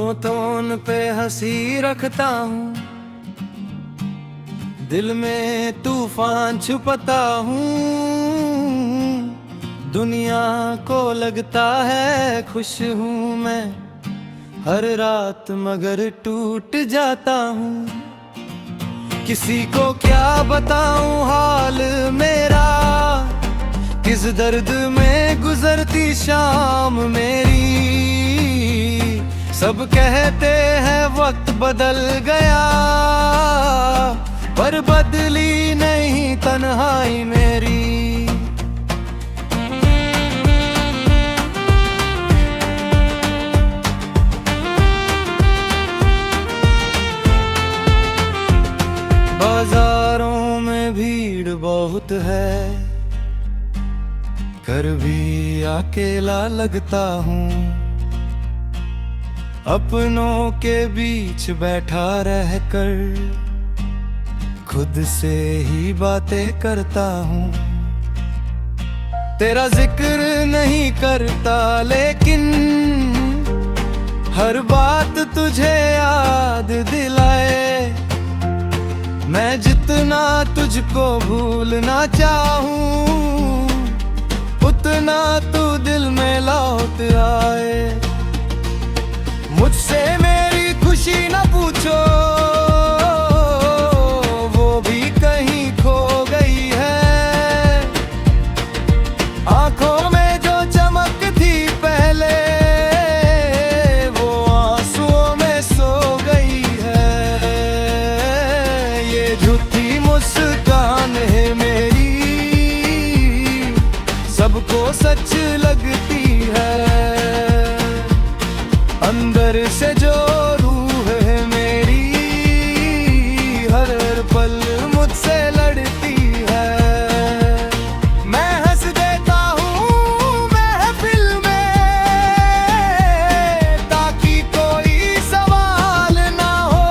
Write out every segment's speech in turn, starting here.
होठों पे हंसी रखता हूँ, दिल में तूफान छुपाता हूँ। दुनिया को लगता है खुश हूँ मैं हर रात, मगर टूट जाता हूँ। किसी को क्या बताऊँ हाल मेरा, किस दर्द में गुजरती शाम मेरी। सब कहते हैं वक्त बदल गया, पर बदली नहीं तन्हाई मेरी। बाजारों में भीड़ बहुत है, कर भी अकेला लगता हूँ। अपनों के बीच बैठा रहकर खुद से ही बातें करता हूँ। तेरा जिक्र नहीं करता लेकिन हर बात तुझे याद दिलाए। मैं जितना तुझको भूलना चाहूँ, उतना तू दिल में लौट आए। मुझसे मेरी खुशी न पूछो, वो भी कहीं खो गई है। आंखों में जो चमक थी पहले, वो आंसुओं में सो गई है। ये झूठी मुस्कान है मेरी, सबको सच लगती है। अंदर से जो रूह है मेरी, हर पल मुझसे लड़ती है। मैं हंस देता हूँ महफिल में, ताकि कोई सवाल ना हो।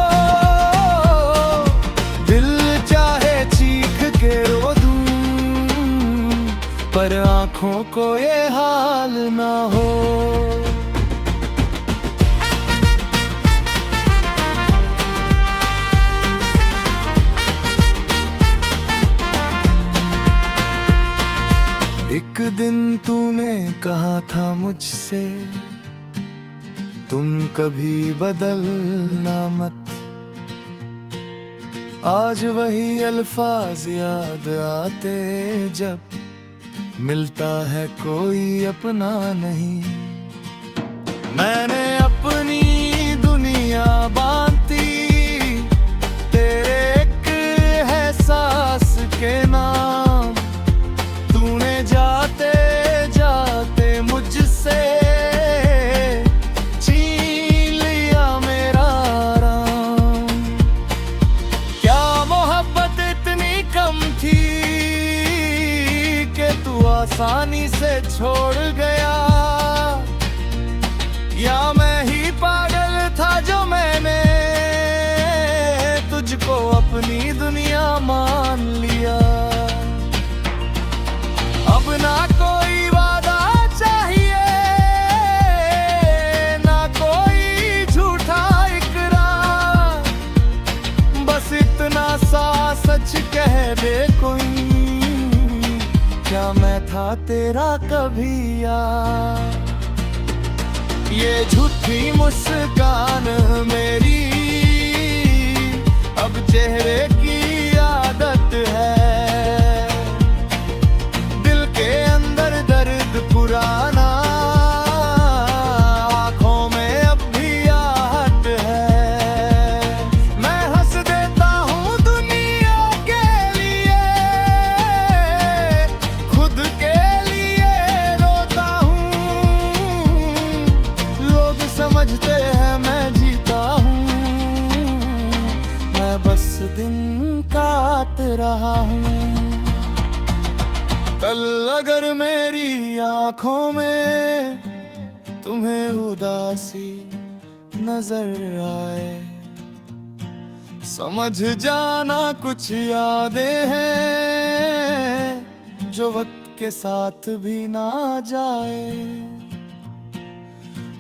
दिल चाहे चीख के रो दूँ, पर आँखों को ये हाल ना हो। एक दिन तूने कहा था मुझसे, तुम कभी बदलना मत। आज वही अल्फाज याद आते जब मिलता है कोई अपना नहीं। मैंने अपनी दुनिया बांधी तेरे एक एहसास के नाम। तूने जाते जाते मुझसे छीन लिया मेरा आराम। क्या मोहब्बत इतनी कम थी कि तू आसानी से छोड़ गया, या मैं ही पागल था जो मैंने तुझको अपनी दुनिया मान लिया। अब ना कोई वादा चाहिए, ना कोई झूठा इकरार। बस इतना सा सच कह दे कोई, क्या मैं था तेरा कभी यार। ये झूठी मुस्कान मेरी अब चेहरे की आदत है। दिल के अंदर दर्द पुराना, आंखों में अब भी आहट है। मैं हंस देता हूँ दुनिया के लिए, खुद के लिए रोता हूँ। लोग समझते हैं मैं जीता हूँ, मैं बस दिन काट रहा हूँ। कल अगर मेरी आंखों में तुम्हें उदासी नजर आए, समझ जाना कुछ यादें हैं जो वक्त के साथ भी ना जाए।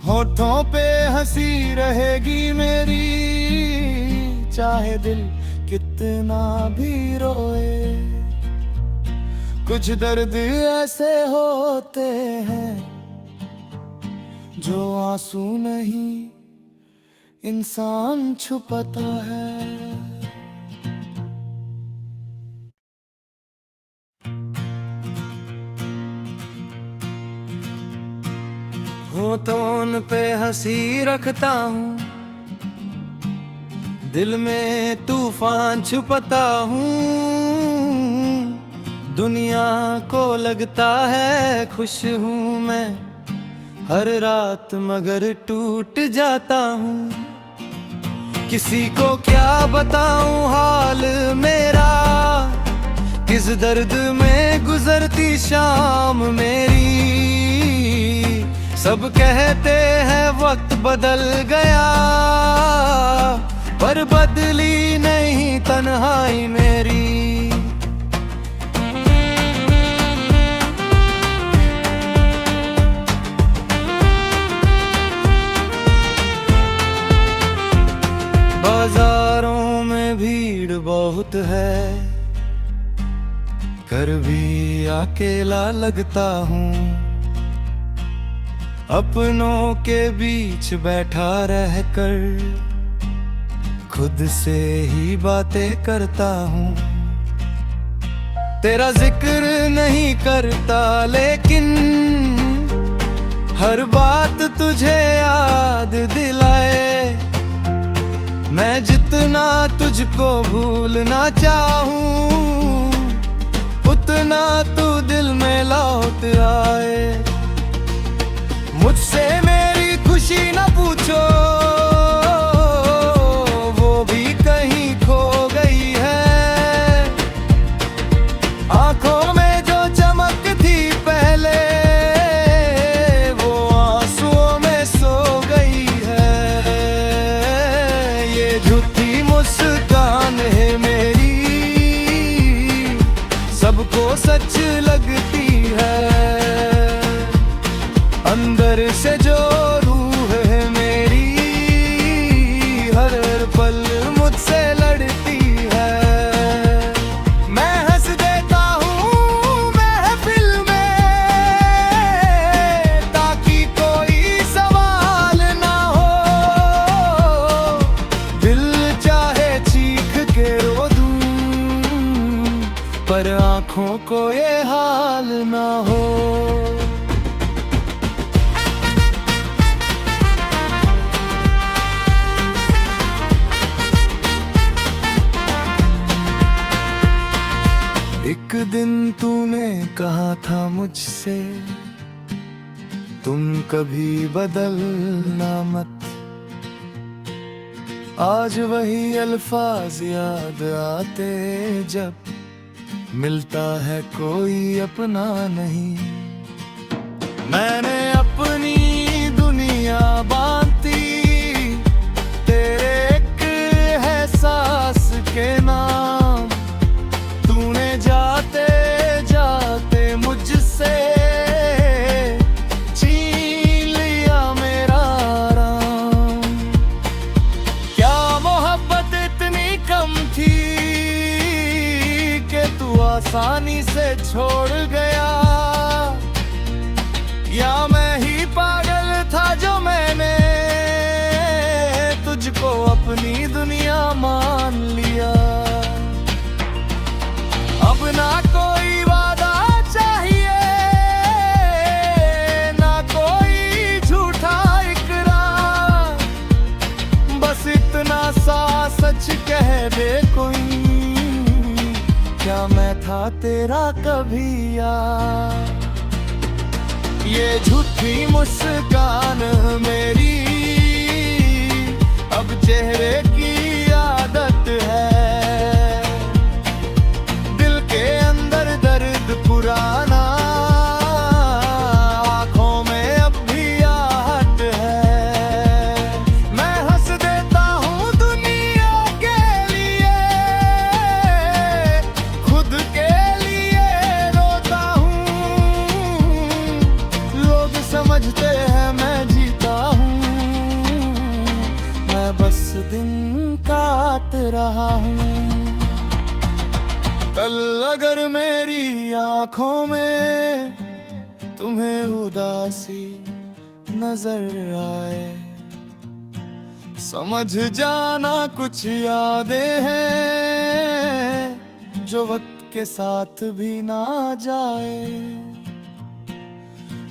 होठों पे हंसी रहेगी मेरी, चाहे दिल कितना भी रोए। कुछ दर्द ऐसे होते हैं जो आंसू नहीं इंसान छुपाता है। होठों पे हंसी रखता हूँ, दिल में तूफान छुपाता हूँ। दुनिया को लगता है खुश हूँ मैं हर रात, मगर टूट जाता हूँ। किसी को क्या बताऊँ हाल मेरा, किस दर्द में गुजरती शाम मेरी। सब कहते हैं वक्त बदल गया, पर बदली नहीं तन्हाई मेरी। बाजारों में भीड़ बहुत है, कर भी अकेला लगता हूँ। अपनों के बीच बैठा रहकर खुद से ही बातें करता हूँ। तेरा जिक्र नहीं करता लेकिन हर बात तुझे याद दिलाए। मैं जितना तुझको भूलना चाहूँ, उतना तू दिल में लौट आए। मुझसे मेरी खुशी न पूछो, वो भी कहीं खो गई है। आंखों में जो चमक थी पहले, वो आंसुओं में सो गई है। ये झूठी मुस्कान है मेरी, सबको सच लगती है। अंदर से जो रूह है मेरी, हर पल मुझसे लड़ती है। मैं हंस देता हूँ महफिल में, ताकि कोई सवाल ना हो। दिल चाहे चीख के रो दूँ, पर आँखों को ये हाल ना हो। एक दिन तूने कहा था मुझसे, तुम कभी बदलना मत। आज वही अल्फाज याद आते जब मिलता है कोई अपना नहीं। मैंने अपनी दुनिया बांधी तेरे एक एहसास के नाम। तूने जाते जाते मुझसे छीन लिया मेरा आराम। क्या मोहब्बत इतनी कम थी कि तू आसानी से छोड़ गया, या मैं ही पागल था जो मैंने तुझको अपनी दुनिया मान लिया। अब ना कोई वादा चाहिए, ना कोई झूठा इकरार। बस इतना सा सच कह दे कोई, क्या मैं था तेरा कभी यार। ये झूठी मुस्कान मेरी अब चेहरे की आदत है। दिल के अंदर दर्द पुराना, आंखों में अब भी आहट है। मैं हंस देता हूँ दुनिया के लिए, खुद के लिए रोता हूँ। लोग समझते हैं मैं जीता हूँ, दिन काट रहा हूँ। कल अगर मेरी आंखों में तुम्हें उदासी नजर आए, समझ जाना कुछ यादें हैं जो वक्त के साथ भी ना जाए।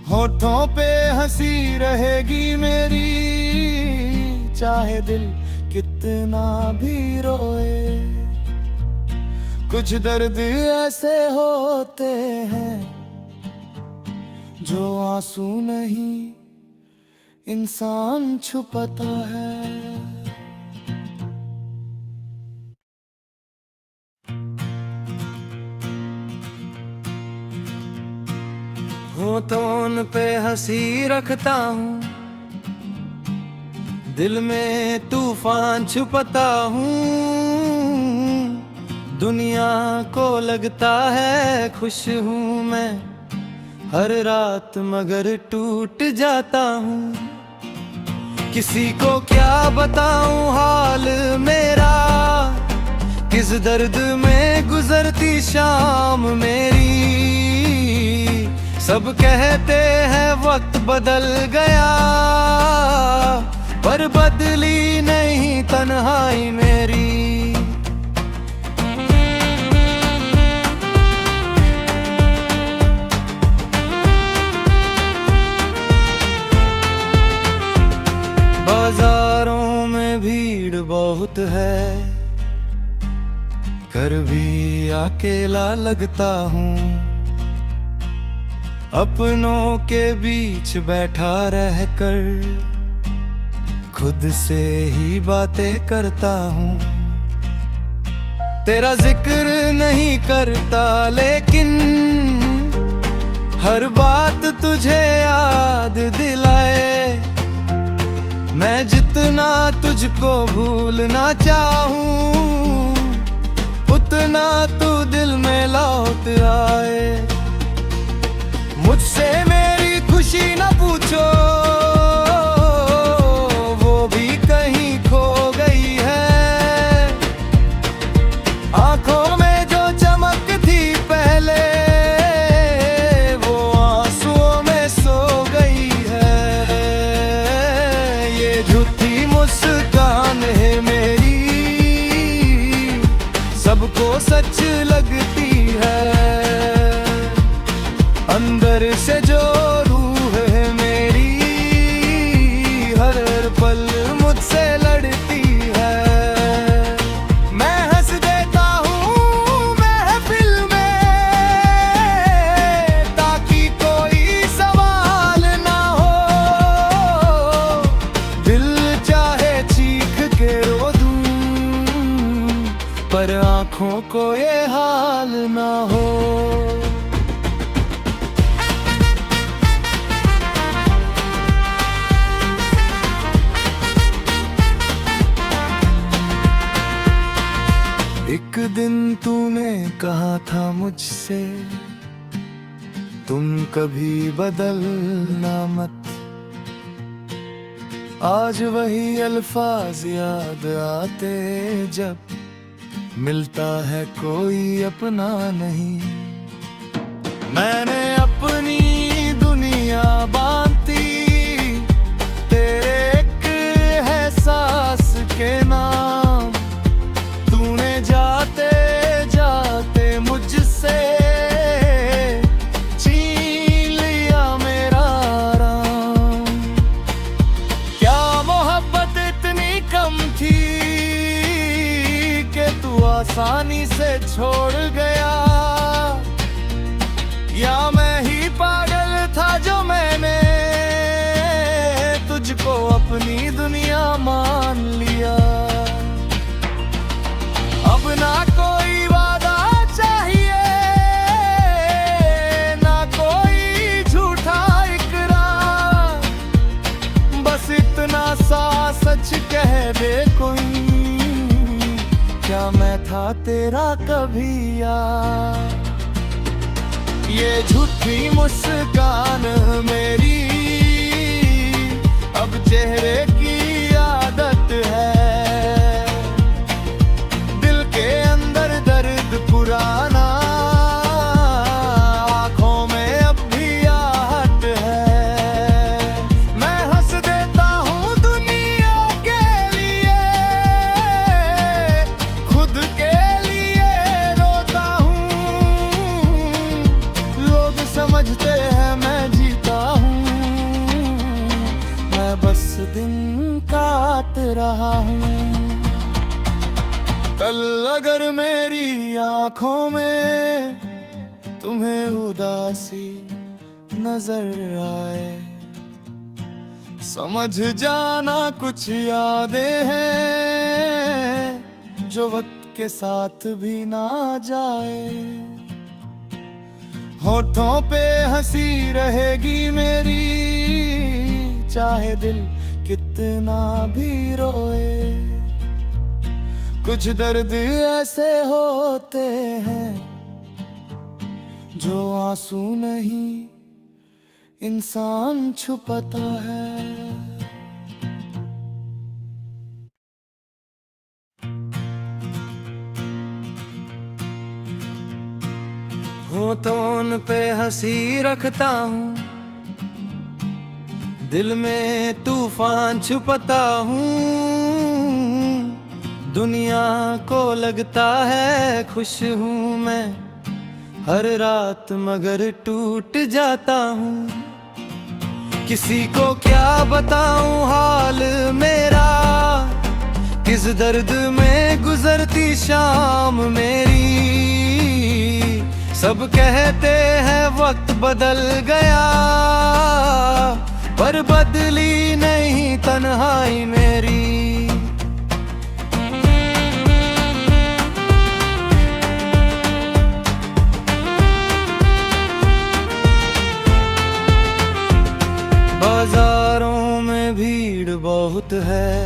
होठों पे हंसी रहेगी मेरी, चाहे दिल कितना भी रोए। कुछ दर्द ऐसे होते हैं जो आंसू नहीं इंसान छुपाता है। होठों पे हंसी रखता हूँ, दिल में तूफान छुपाता हूँ। दुनिया को लगता है खुश हूँ मैं हर रात, मगर टूट जाता हूँ। किसी को क्या बताऊँ हाल मेरा, किस दर्द में गुजरती शाम मेरी। सब कहते हैं वक्त बदल गया, पर बदली नहीं तन्हाई मेरी। बाजारों में भीड़ बहुत है, घर भी अकेला लगता हूँ। अपनों के बीच बैठा रहकर खुद से ही बातें करता हूँ। तेरा जिक्र नहीं करता लेकिन हर बात तुझे याद दिलाए। मैं जितना तुझको भूलना चाहूँ, उतना तू दिल में लौट आए। मुझसे मेरी खुशी न पूछो, वो भी कहीं खो गई है। आंखों में जो चमक थी पहले, वो आंसुओं में सो गई है। ये झूठी मुस्कान है मेरी, सबको सच लगती है। अंदर से जो रूह है मेरी, हर पल मुझसे लड़ती है। मैं हंस देता हूँ महफिल में, ताकि कोई सवाल ना हो। दिल चाहे चीख के रो दूँ, पर आँखों को ये हाल ना हो। एक दिन तूने कहा था मुझसे, तुम कभी बदलना मत। आज वही अल्फाज याद आते जब मिलता है कोई अपना नहीं। मैंने अपनी दुनिया बांधी तेरे एक एहसास के नाम। तूने जाते जाते मुझसे छीन लिया मेरा आराम। क्या मोहब्बत इतनी कम थी कि तू आसानी से छोड़ गया, या मैं ही पागल था जो मैंने तुझको अपनी दुनिया मान लिया। अब ना कोई वादा चाहिए, ना कोई झूठा इकरार। बस इतना सा सच कह दे कोई, क्या मैं था तेरा कभी यार। ये झूठी मुस्कान मेरी अब चेहरे की आदत है। समझते हैं मैं जीता हूँ, मैं बस दिन काट रहा हूँ। कल अगर मेरी आंखों में तुम्हें उदासी नजर आए, समझ जाना कुछ यादें हैं जो वक्त के साथ भी ना जाए। होठों पे हंसी रहेगी मेरी, चाहे दिल कितना भी रोए। कुछ दर्द ऐसे होते हैं जो आंसू नहीं इंसान छुपाता है। होठों पे हंसी रखता हूँ, दिल में तूफान छुपाता हूँ। दुनिया को लगता है खुश हूँ मैं हर रात, मगर टूट जाता हूँ। किसी को क्या बताऊँ हाल मेरा, किस दर्द में गुजरती शाम मेरी। सब कहते हैं वक्त बदल गया, पर बदली नहीं तन्हाई मेरी। बाजारों में भीड़ बहुत है,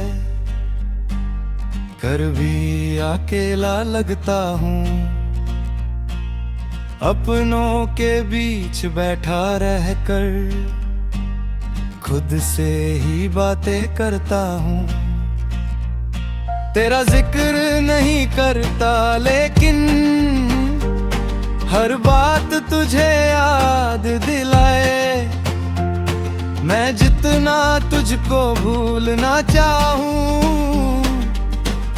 घर भी अकेला लगता हूँ। अपनों के बीच बैठा रहकर खुद से ही बातें करता हूँ। तेरा जिक्र नहीं करता लेकिन हर बात तुझे याद दिलाए। मैं जितना तुझको भूलना चाहूँ,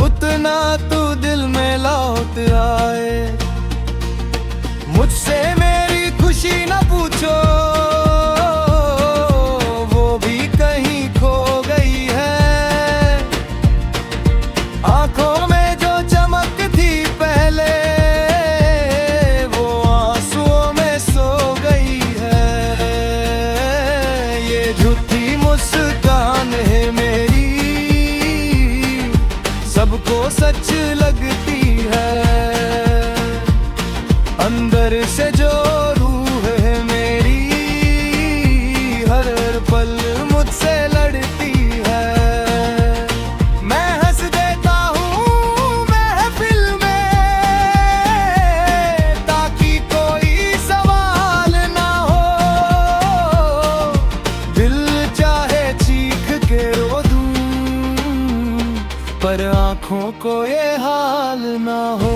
उतना तू दिल में लौट आए। मुझसे मेरी खुशी न पूछो, वो भी कहीं खो गई है। आंखों में जो चमक थी पहले, वो आंसुओं में सो गई है। ये झूठी मुस्कान है मेरी, सबको सच लगती है। अंदर से जो रूह है मेरी, हर पल मुझसे लड़ती है। मैं हंस देता हूँ महफिल में, ताकि कोई सवाल ना हो। दिल चाहे चीख के रो दूँ, पर आँखों को ये हाल ना हो।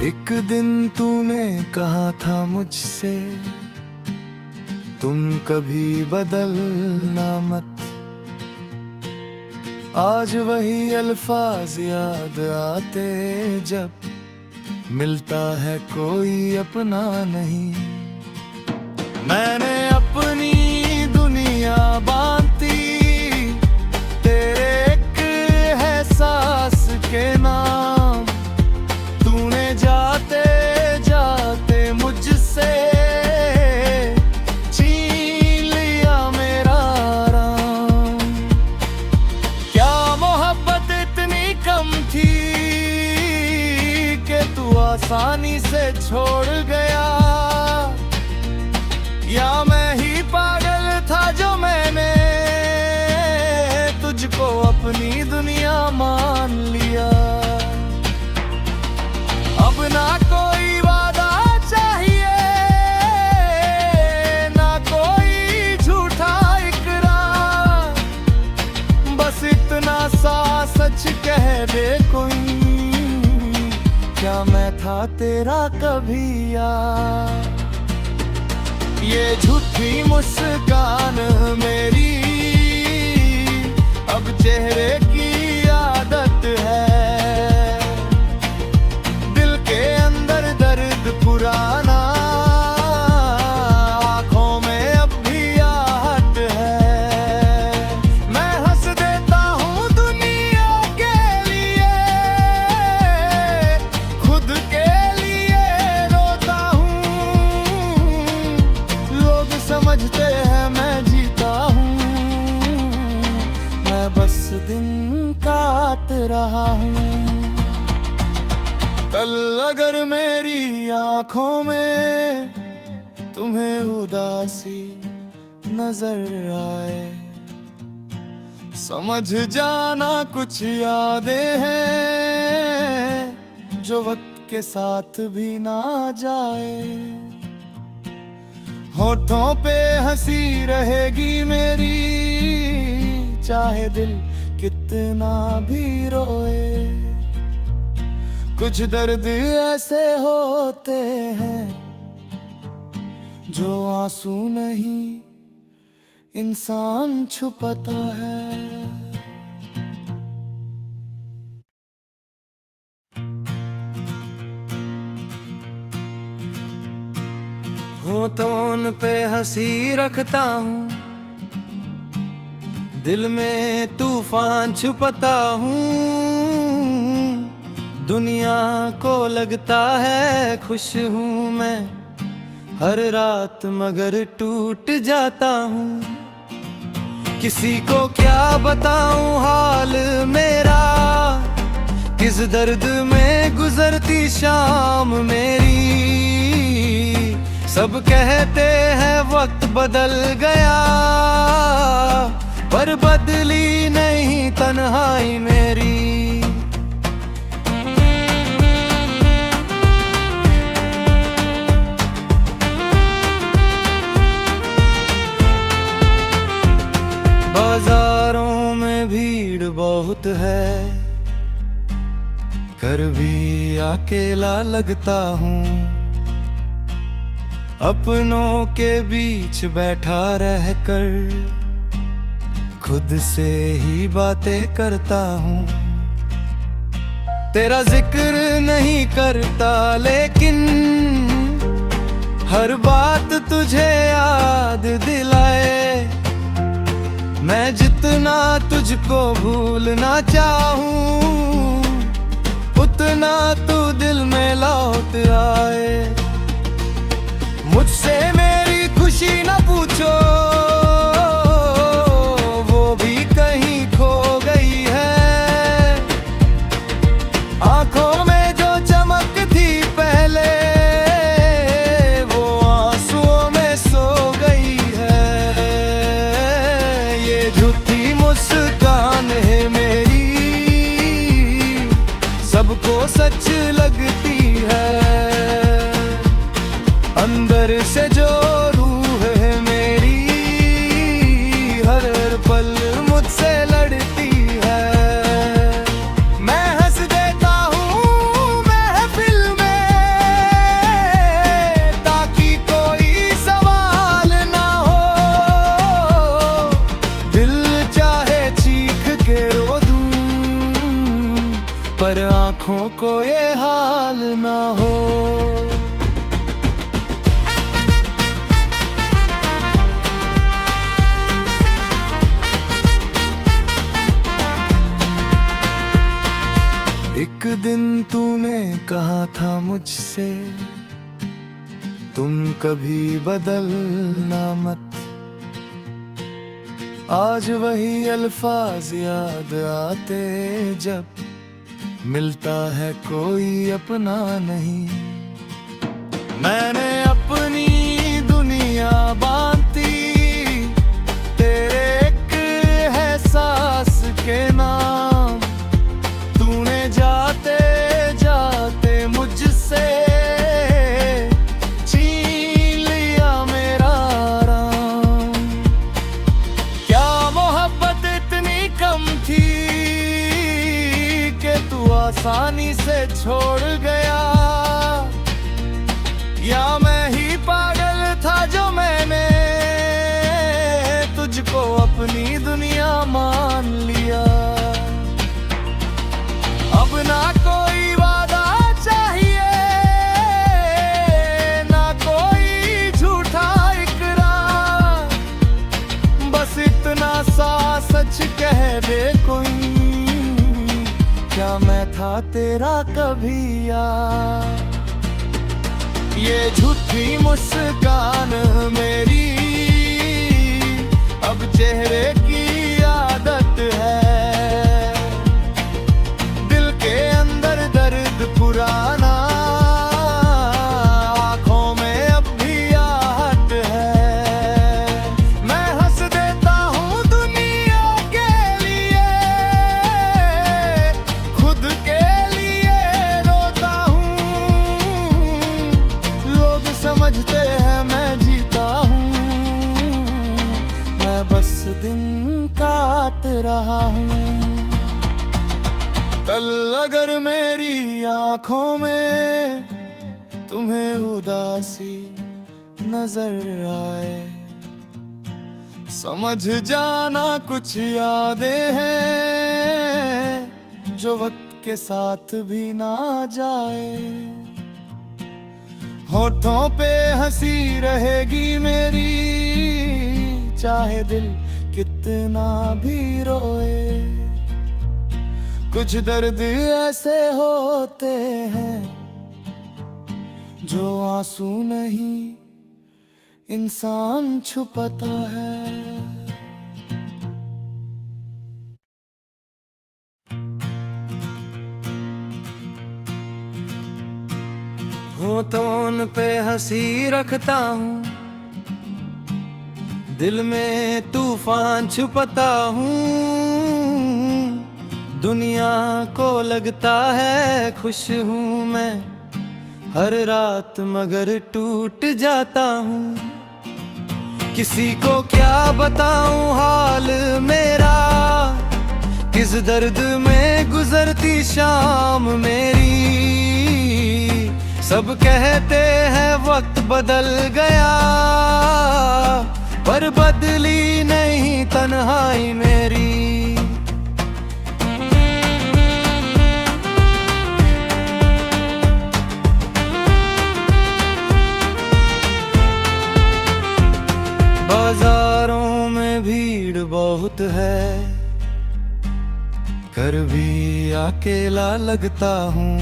एक दिन तूने कहा था मुझसे, तुम कभी बदलना मत। आज वही अल्फाज याद आते जब मिलता है कोई अपना नहीं। मैंने अपनी दुनिया बांधी तेरे एक एहसास के नाम। तूने जाते जाते मुझसे छीन लिया मेरा आराम। क्या मोहब्बत इतनी कम थी कि तू आसानी से छोड़ गया, या मैं ही पागल था जो मैंने तुझको अपनी दुनिया मान लिया। अब ना कोई वादा चाहिए, ना कोई झूठा इकरार। बस इतना सा सच कह दे कोई, क्या मैं था तेरा कभी यार। ये झूठी मुस्कान मेरी अब चेहरे की आदत है। दिल के अंदर दर्द पुराना आँखों में अब भी आहट है। मैं हंस देता हूँ दुनिया के लिए, खुद के लिए रोता हूँ। लोग समझते हैं मैं जीता हूँ, मैं बस दिन काट रहा हूँ। कल अगर मेरी आँखों में तुम्हें उदासी नजर आए, समझ जाना कुछ यादें हैं जो वक्त के साथ भी ना जाए। होठों पे हंसी रहेगी मेरी, चाहे दिल कितना भी रोए। कुछ दर्द ऐसे होते हैं जो आंसू नहीं इंसान छुपाता है। होठों पे हंसी रखता हूँ, दिल में तूफान छुपाता हूँ। दुनिया को लगता है खुश हूँ मैं हर रात, मगर टूट जाता हूँ। किसी को क्या बताऊँ हाल मेरा, किस दर्द में गुजरती शाम मेरी। सब कहते हैं वक्त बदल गया, पर बदली नहीं तन्हाई मेरी। बाजारों में भीड़ बहुत है, कर भी अकेला लगता हूँ। अपनों के बीच बैठा रहकर खुद से ही बातें करता हूँ। तेरा जिक्र नहीं करता लेकिन हर बात तुझे याद दिलाए। मैं जितना तुझको भूलना चाहूँ, उतना तू दिल में लौट आए। मुझसे मेरी खुशी न पूछो, वो भी कहीं खो गई है। आंखों में जो चमक थी पहले, वो आंसुओं में सो गई है। ये झूठी मुस्कान है मेरी, सबको सच लगती है। अंदर से जो रूह है मेरी, हर पल मुझसे लड़ती है। मैं हंस देता हूँ महफिल में, ताकि कोई सवाल ना हो। दिल चाहे चीख के रो दूँ, पर आँखों को ये हाल ना हो। एक दिन तूने कहा था मुझसे, तुम कभी बदलना मत। आज वही अल्फाज याद आते जब मिलता है कोई अपना नहीं। मैंने अपनी दुनिया बांधी तेरे एक एहसास के नाम। तूने जाते जाते मुझसे छीन लिया मेरा आराम। क्या मोहब्बत इतनी कम थी कि तू आसानी से छोड़ गया, या मैं ही पागल था जो मैंने सच कह दे कोई, क्या मैं था तेरा कभी यार। ये झूठी मुस्कान मेरी अब चेहरे की आदत है, दिल के अंदर दर्द पुराना आंखों में अब भी आहट है। मैं हंस देता हूँ दुनिया के लिए, खुद के लिए रोता हूँ। लोग समझते हैं मैं जीता हूँ, मैं बस दिन काट रहा हूँ। कल अगर मेरी आंखों में तुम्हें उदासी नजर आए, समझ जाना कुछ यादें हैं जो वक्त के साथ भी ना जाए। होठों पे हंसी रहेगी मेरी, चाहे दिल कितना भी रोए। कुछ दर्द ऐसे होते हैं जो आंसू नहीं इंसान छुपाता है। होठों पे हंसी रखता हूँ, दिल में तूफान छुपाता हूँ। दुनिया को लगता है खुश हूँ मैं हर रात, मगर टूट जाता हूँ। किसी को क्या बताऊँ हाल मेरा, किस दर्द में गुजरती शाम मेरी। सब कहते हैं वक्त बदल गया, पर बदली नहीं तन्हाई मेरी। बाजारों में भीड़ बहुत है, घर भी अकेला लगता हूँ।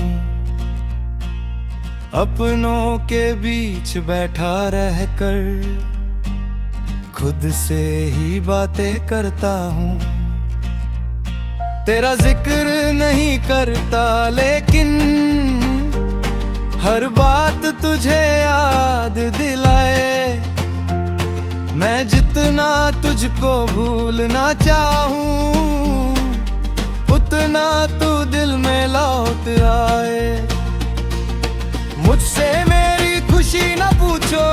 अपनों के बीच बैठा रहकर खुद से ही बातें करता हूँ। तेरा जिक्र नहीं करता लेकिन हर बात तुझे याद दिलाए। मैं जितना तुझको भूलना चाहूँ, उतना तू दिल में लौट आए। मुझसे मेरी खुशी न पूछो,